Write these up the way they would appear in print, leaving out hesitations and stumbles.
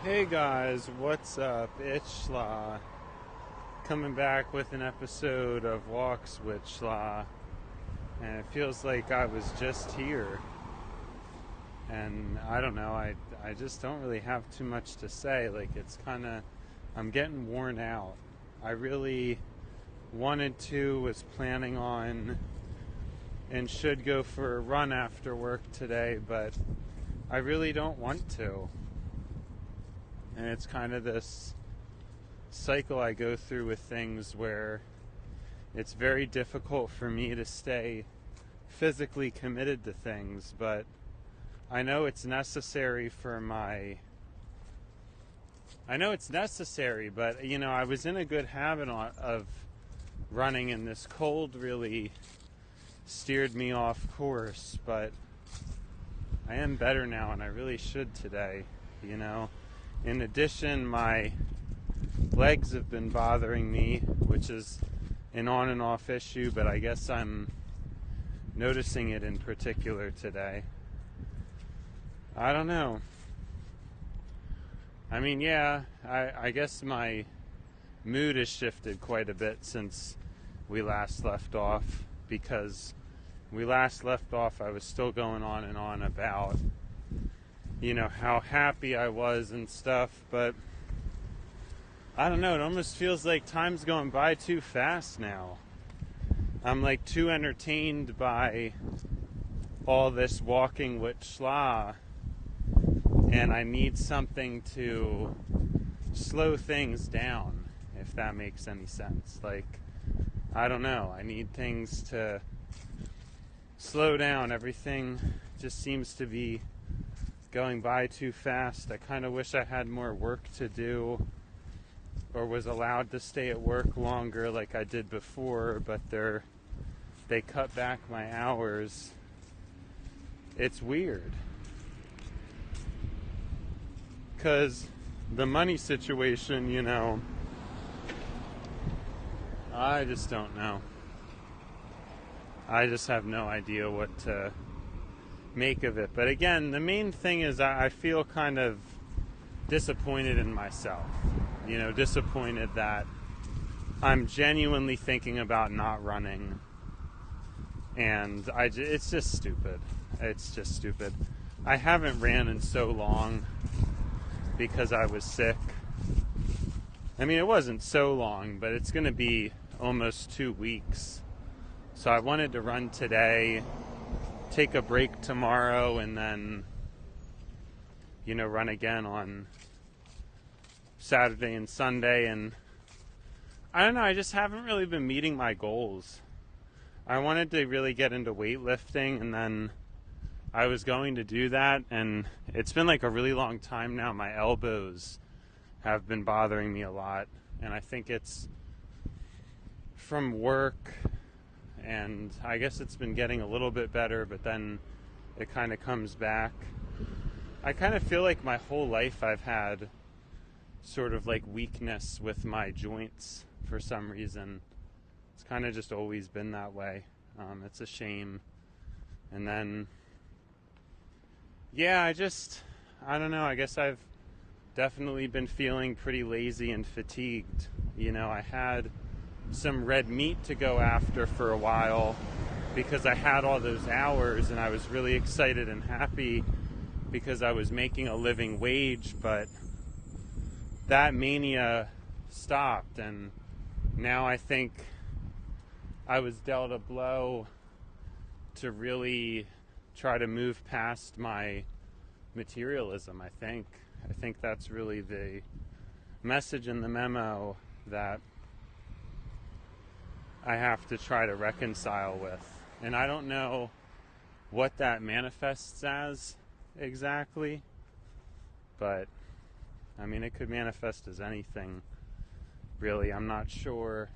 Hey guys, what's up? It's Schla. Coming back with an episode of Walks with Schla. And it feels like I was just here. And I don't know, I just don't really have too much to say. Like, it's kind of, I'm getting worn out. I really was planning on, and should go for a run after work today, but I really don't want to. And it's kind of this cycle I go through with things where it's very difficult for me to stay physically committed to things, but I know it's necessary but I was in a good habit of running, and this cold really steered me off course, but I am better now, and I really should today. In addition, my legs have been bothering me, which is an on and off issue, but I guess I'm noticing it in particular today. I don't know. I mean, I guess my mood has shifted quite a bit since we last left off, because we last left off I was still going on and on about how happy I was and stuff, but I don't know, it almost feels like time's going by too fast now. I'm like too entertained by all this walking with Schla, and I need something to slow things down, if that makes any sense. Like, I don't know, I need things to slow down. Everything just seems to be going by too fast. I kind of wish I had more work to do, or was allowed to stay at work longer like I did before, but they cut back my hours. It's weird, because the money situation, I just don't know. I just have no idea what to make of it. But again, the main thing is I feel kind of disappointed in myself. Disappointed that I'm genuinely thinking about not running. And it's just stupid. It's just stupid. I haven't ran in so long because I was sick. I mean, it wasn't so long, but it's going to be almost 2 weeks. So I wanted to run today, take a break tomorrow, and then, run again on Saturday and Sunday. And I don't know, I just haven't really been meeting my goals. I wanted to really get into weightlifting, and then I was going to do that, and it's been like a really long time now. My elbows have been bothering me a lot, and I think it's from work, and I guess it's been getting a little bit better, but then it kind of comes back. I kind of feel like my whole life I've had sort of like weakness with my joints for some reason. It's kind of just always been that way. It's a shame. And then, I don't know, I guess I've definitely been feeling pretty lazy and fatigued. I had some red meat to go after for a while because I had all those hours, and I was really excited and happy because I was making a living wage, but that mania stopped, and now I think I was dealt a blow to really try to move past my materialism. I think that's really the message in the memo that I have to try to reconcile with. And I don't know what that manifests as exactly, but I mean, it could manifest as anything, really. I'm not sure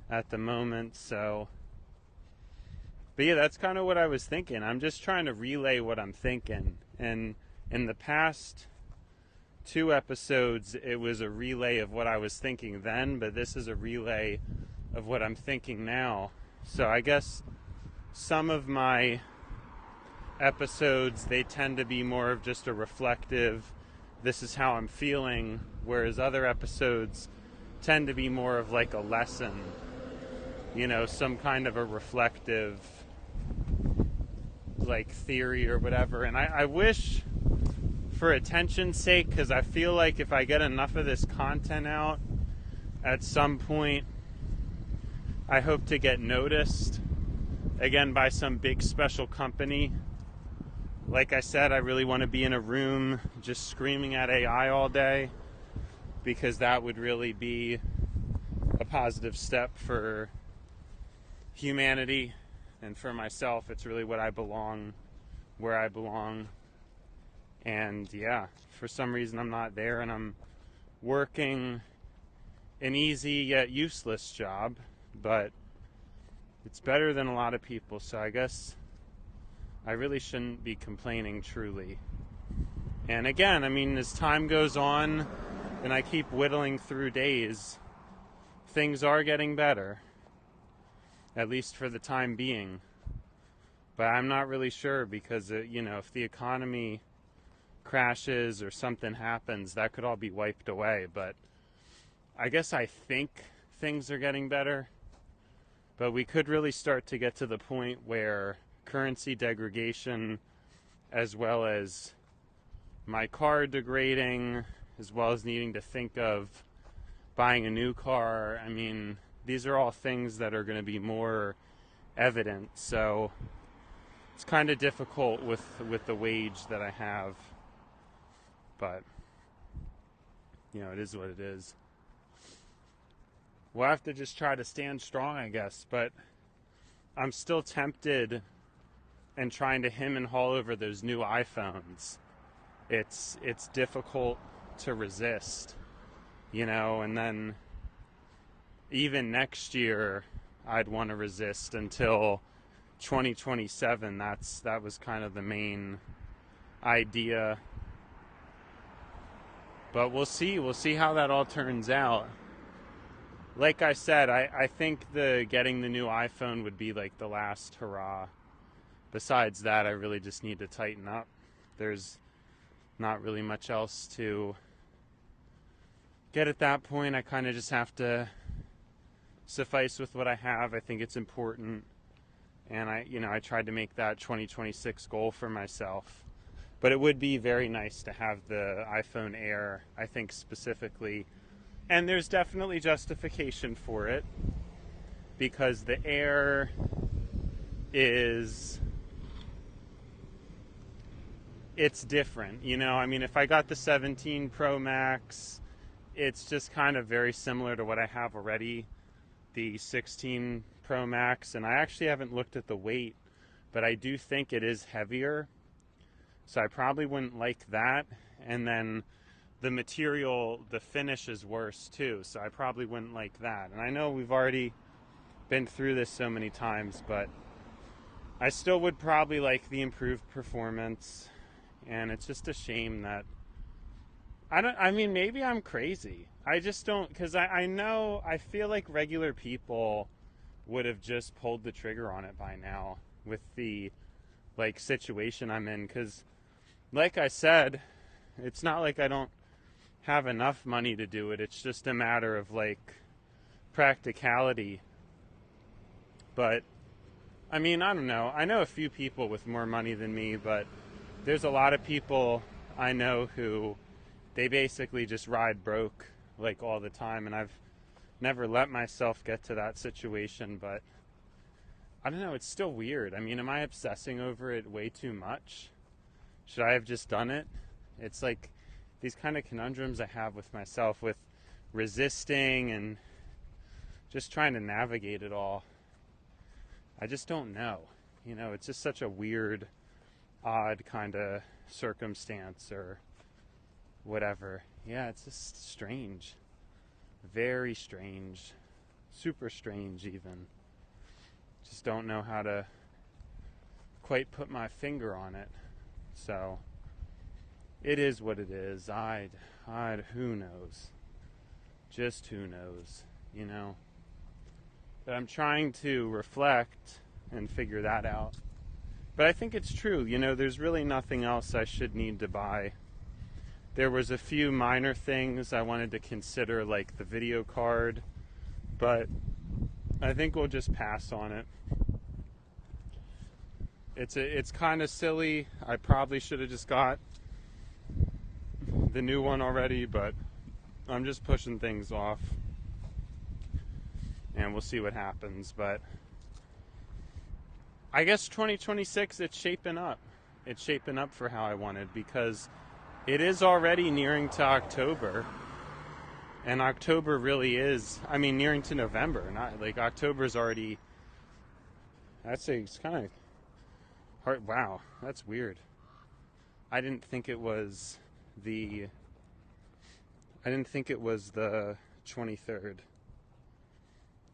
at the moment, so. But that's kind of what I was thinking. I'm just trying to relay what I'm thinking. And in the past 2 episodes, it was a relay of what I was thinking then, but this is a relay of what I'm thinking now. So I guess some of my episodes, they tend to be more of just a reflective this is how I'm feeling, whereas other episodes tend to be more of like a lesson, some kind of a reflective like theory or whatever. And I wish, for attention's sake, because I feel like if I get enough of this content out, at some point I hope to get noticed again by some big special company. Like I said, I really want to be in a room just screaming at AI all day, because that would really be a positive step for humanity and for myself. It's really where I belong. And yeah, for some reason I'm not there, and I'm working an easy yet useless job, but it's better than a lot of people, so I guess I really shouldn't be complaining, truly. And again, as time goes on and I keep whittling through days, things are getting better, at least for the time being. But I'm not really sure, because if the economy crashes or something happens, that could all be wiped away. But I guess I think things are getting better, but we could really start to get to the point where currency degradation, as well as my car degrading, as well as needing to think of buying a new car, these are all things that are going to be more evident. So it's kind of difficult with the wage that I have. But, it is what it is. We'll have to just try to stand strong, I guess. But I'm still tempted and trying to hem and haw over those new iPhones. It's difficult to resist, and then even next year I'd want to resist until 2027. That was kind of the main idea. But we'll see how that all turns out. Like I said, I think getting the new iPhone would be like the last hurrah. Besides that, I really just need to tighten up. There's not really much else to get at that point. I kind of just have to suffice with what I have. I think it's important. And I tried to make that 2026 goal for myself. But it would be very nice to have the iPhone Air, I think, specifically. And there's definitely justification for it, because the Air it's different. If I got the 17 Pro Max, it's just kind of very similar to what I have already, the 16 Pro Max. And I actually haven't looked at the weight, but I do think it is heavier. So I probably wouldn't like that. And then the material, the finish is worse too. So I probably wouldn't like that. And I know we've already been through this so many times, but I still would probably like the improved performance. And it's just a shame that maybe I'm crazy. I just don't, because I feel like regular people would have just pulled the trigger on it by now with the situation I'm in. Because like I said, it's not like I don't have enough money to do it. It's just a matter of practicality. But I don't know. I know a few people with more money than me, but there's a lot of people I know who they basically just ride broke all the time, and I've never let myself get to that situation. But I don't know, it's still weird. Am I obsessing over it way too much? Should I have just done it? It's like these kind of conundrums I have with myself, with resisting and just trying to navigate it all. I just don't know. It's just such a weird, odd kind of circumstance or whatever. Yeah, it's just strange. Very strange. Super strange, even. Just don't know how to quite put my finger on it. So it is what it is. Who knows? Just who knows, But I'm trying to reflect and figure that out. But I think it's true, there's really nothing else I should need to buy There was a few minor things I wanted to consider, like the video card, but I think we'll just pass on it. It's kind of silly. I probably should have just got the new one already, but I'm just pushing things off, and we'll see what happens. But I guess 2026, it's shaping up. It's shaping up for how I wanted, because it is already nearing to October. And October really is, I mean, nearing to November. Not like October's already, I'd say it's kind of hard. Wow, that's weird. I didn't think it was the 23rd.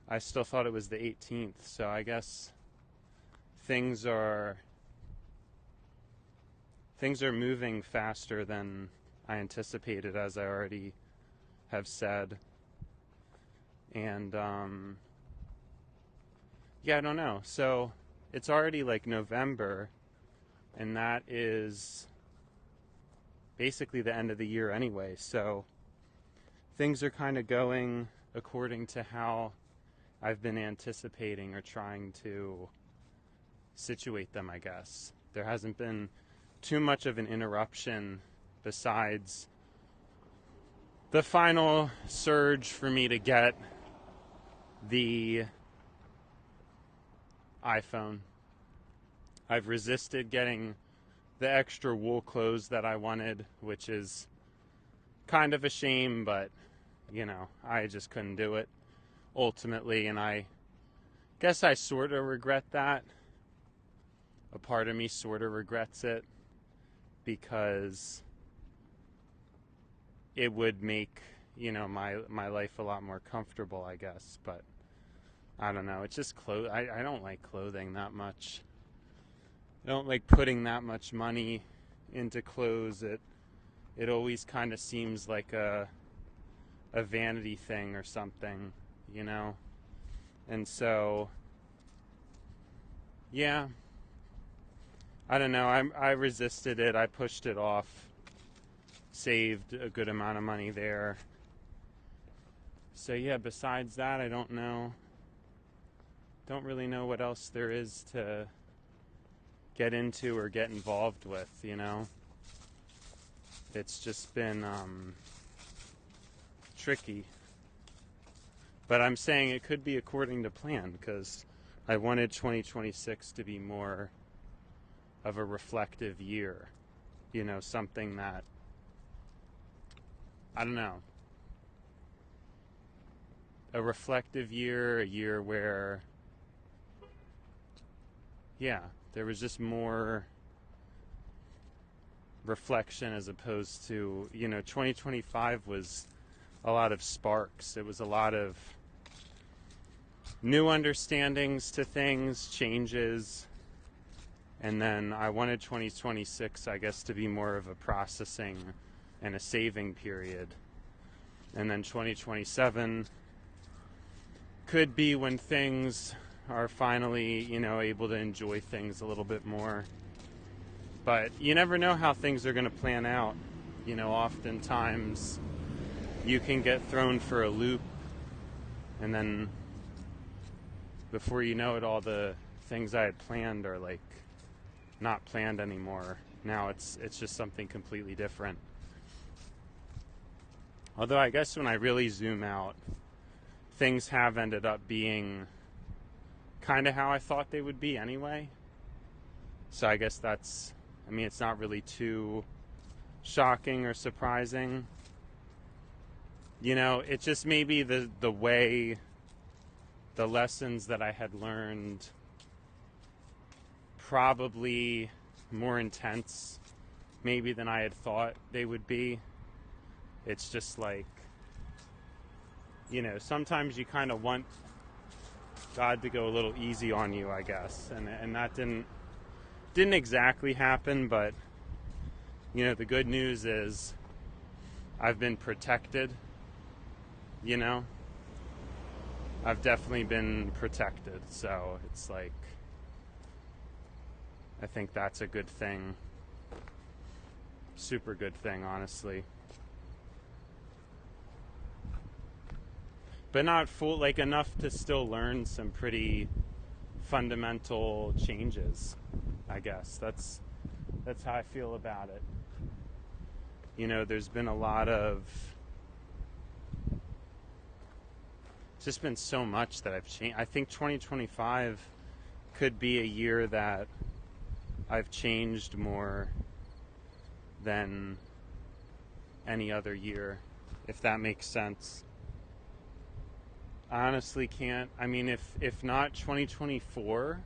I still thought it was the 18th. So I guess things are moving faster than I anticipated, as I already have said. And yeah, I don't know. So it's already like November, and that is basically the end of the year anyway. So things are kind of going according to how I've been anticipating or trying to situate them, I guess. There hasn't been too much of an interruption besides the final surge for me to get the iPhone. I've resisted getting the extra wool clothes that I wanted, which is kind of a shame, but you know, I just couldn't do it ultimately, and I guess I sort of regret that. A part of me sort of regrets it, because it would make, you know, my life a lot more comfortable, I guess. But I don't know. It's just clothes. I don't like clothing that much. I don't like putting that much money into clothes. It always kind of seems like a vanity thing or something, you know. And so, yeah, I don't know. I resisted it. I pushed it off. Saved a good amount of money there. So yeah, besides that, I don't know. Don't really know what else there is to get into or get involved with, you know. It's just been tricky. But I'm saying it could be according to plan, because I wanted 2026 to be more of a reflective year. You know, something that, I don't know, a reflective year, a year where, yeah, there was just more reflection, as opposed to, you know, 2025 was a lot of sparks. It was a lot of new understandings to things, changes, and then I wanted 2026, I guess, to be more of a processing and a saving period. And then 2027 could be when things are finally, you know, able to enjoy things a little bit more. But you never know how things are going to plan out. You know, oftentimes you can get thrown for a loop, and then before you know it, all the things I had planned are like not planned anymore. Now it's just something completely different. Although I guess when I really zoom out, things have ended up being kind of how I thought they would be anyway. So I guess that's, I mean, it's not really too shocking or surprising. You know, it's just maybe the way, the lessons that I had learned, probably more intense maybe than I had thought they would be. It's just like, you know, sometimes you kind of want God to go a little easy on you, I guess. And that didn't exactly happen, but, you know, the good news is I've been protected, you know. I've definitely been protected, so it's like, I think that's a good thing. super good thing, honestly. But not full, like enough to still learn some pretty fundamental changes, I guess. That's how I feel about it. You know, there's been a lot of, it's just been so much that I've changed. I think 2025 could be a year that I've changed more than any other year, if that makes sense. I honestly can't. I mean, if not 2024,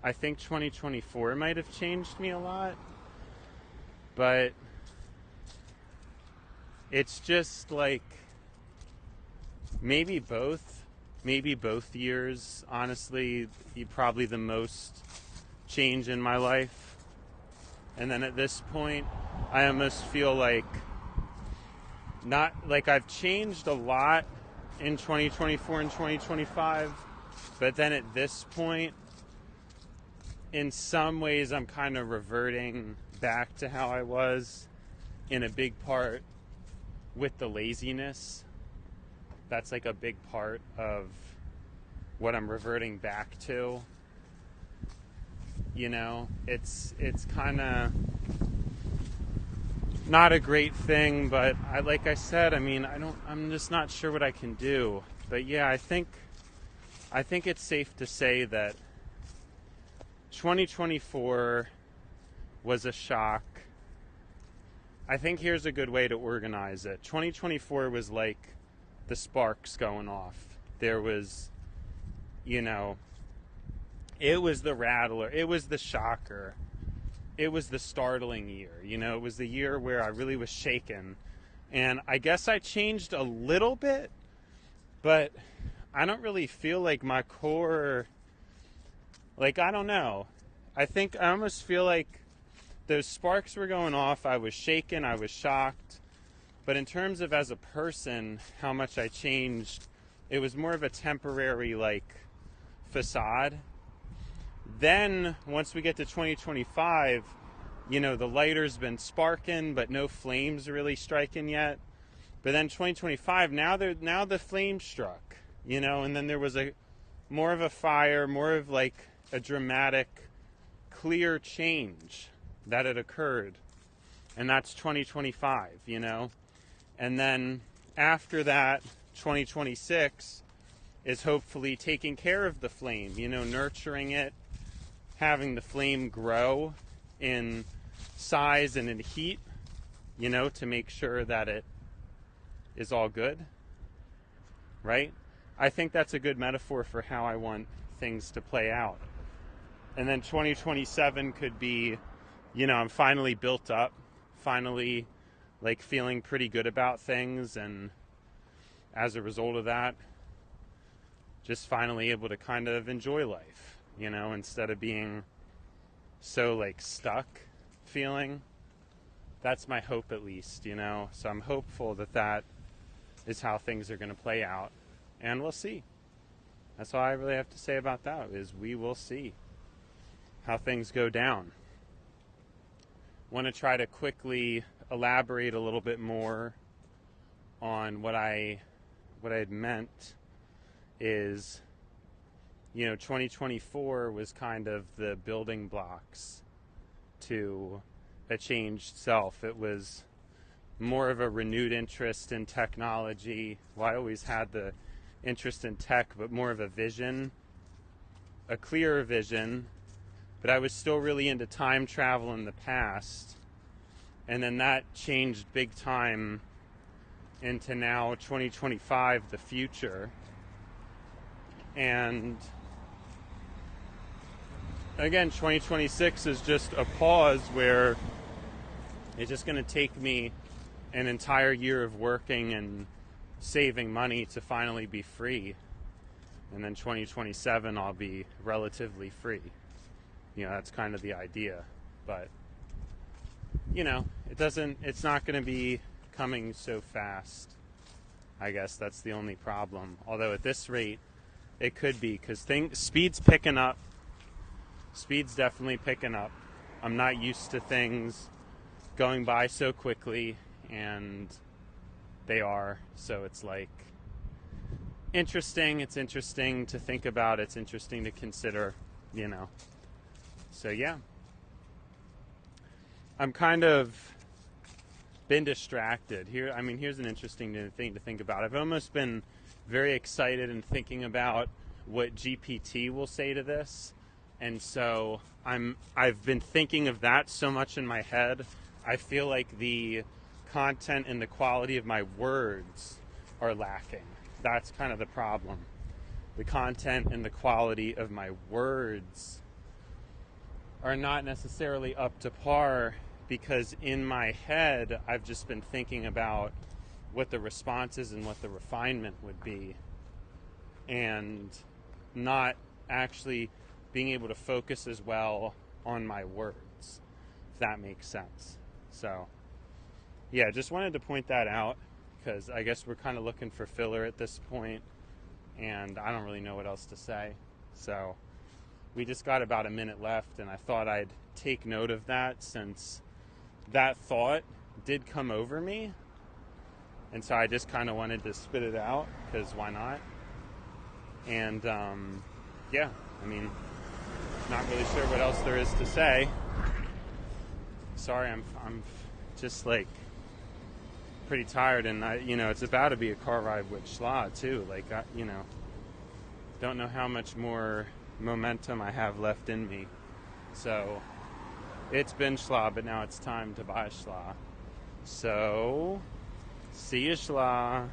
I think 2024 might have changed me a lot. But it's just like maybe both years, honestly, probably the most change in my life. And then at this point, I almost feel like not like I've changed a lot in 2024 and 2025, but then at this point, in some ways, I'm kind of reverting back to how I was, in a big part with the laziness. That's like a big part of what I'm reverting back to. You know, it's kind of not a great thing, but like I said, I mean, I'm just not sure what I can do. But yeah, I think it's safe to say that 2024 was a shock. I think here's a good way to organize it. 2024 was like the sparks going off. There was, you know, it was the rattler, it was the shocker, it was the startling year. You know, it was the year where I really was shaken. And I guess I changed a little bit, but I don't really feel like my core, like, I don't know. I think I almost feel like those sparks were going off. I was shaken, I was shocked. But in terms of as a person, how much I changed, it was more of a temporary, like, facade. Then, once we get to 2025, you know, the lighter's been sparking, but no flames really striking yet. But then 2025, now the flame struck, you know, and then there was more of a fire, more of like a dramatic, clear change that had occurred. And that's 2025, you know. And then after that, 2026 is hopefully taking care of the flame, you know, nurturing it, having the flame grow in size and in heat, you know, to make sure that it is all good, right? I think that's a good metaphor for how I want things to play out. And then 2027 could be, you know, I'm finally built up, finally like feeling pretty good about things, and as a result of that, just finally able to kind of enjoy life, you know, instead of being so like stuck feeling. That's my hope, at least, you know. So I'm hopeful that is how things are going to play out, and we'll see. That's all I really have to say about that, is we will see how things go down. Want to try to quickly elaborate a little bit more on what I had meant is, you know, 2024 was kind of the building blocks to a changed self. It was more of a renewed interest in technology. Well, I always had the interest in tech, but more of a vision, a clearer vision. But I was still really into time travel in the past. And then that changed big time into now 2025, the future. And again, 2026 is just a pause where it's just going to take me an entire year of working and saving money to finally be it's and then 2027 I'll be relatively free. You know, that's kind of the idea. But, you know, it's not going to be coming so fast. I guess that's the only problem. Although at this rate, it could be, because speed's picking up. Speed's definitely picking up. I'm not used to things going by so quickly, and they are. So it's like interesting. It's interesting to think about. It's interesting to consider, you know. So yeah, I'm kind of been distracted here. I mean, here's an interesting thing to think about. I've almost been very excited and thinking about what GPT will say to this, and so I've been thinking of that so much in my head. I feel like the content and the quality of my words are lacking. That's kind of the problem. The content and the quality of my words are not necessarily up to par, because in my head I've just been thinking about what the responses and what the refinement would be, and not actually being able to focus as well on my words, if that makes sense. So yeah, just wanted to point that out, because I guess we're kind of looking for filler at this point, and I don't really know what else to say. So we just got about a minute left, and I thought I'd take note of that, since that thought did come over me, and so I just kind of wanted to spit it out, because why not? And yeah, I mean, not really sure what else there is to say. Sorry, I'm just like pretty tired, and it's about to be a car ride with Schla too. Like, don't know how much more momentum I have left in me. So it's been Schla, but now it's time to buy Schla. So see you, Schla.